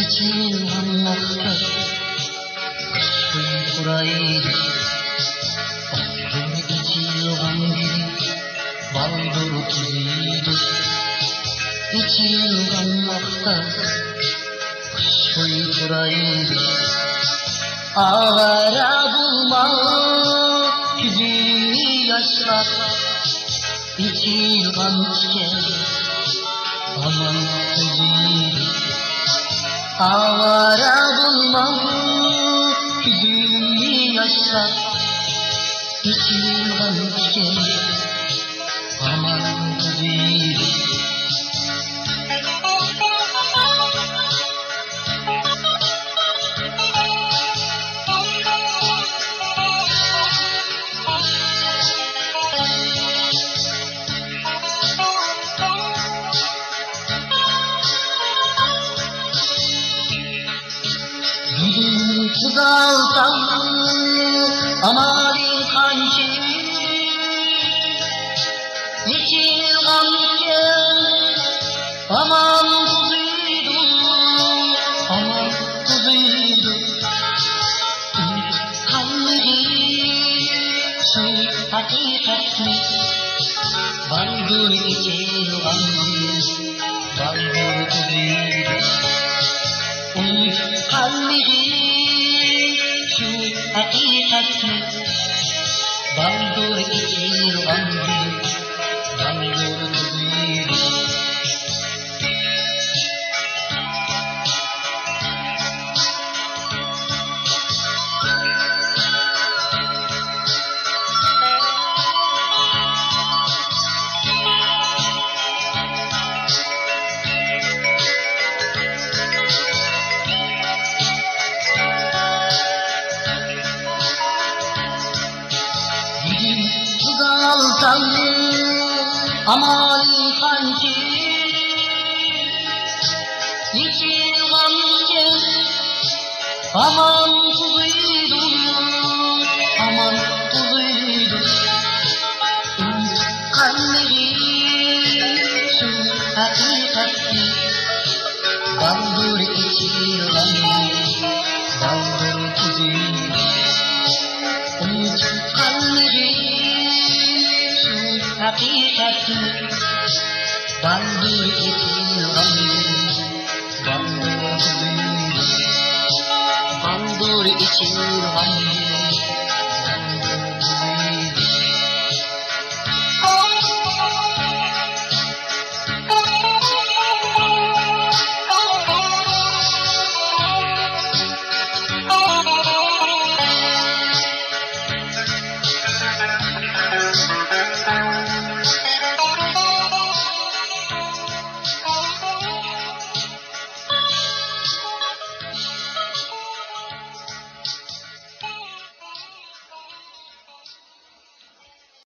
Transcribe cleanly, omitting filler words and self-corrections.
anmakta kışkın kuraydı. Baldur içilgan biri baldur tuzuydu. İçilganmakta kışkın kuraydı. Ağara bulma yüzünü yaşla. İçilgan iken aman tuzuydu. Ağara bulmam yüzümü yaşla. İçilgan iken aman tuzuydu. Gidin kızaltan amalin kanki. Yıkılgan iken aman tuzuydu. Aman tuzuydu. Unutkanlığı şu hakikat mi? Baldur yıkılgan baldur tuzuydu. Unutkanlığı şu hakikat mi? Baldur yıkılgan baldur tuzuydu. Kızaltan amalin kanki. Yıkılgan iken aman tuzuydu. Aman tuzuydu. Unutkanlığı şu hakikat mi? Baldur içilgan baldur tuzuydu. Unutkanlığı hakikat mi? Baldur içilgan baldur tuzuydu. Baldur içilgan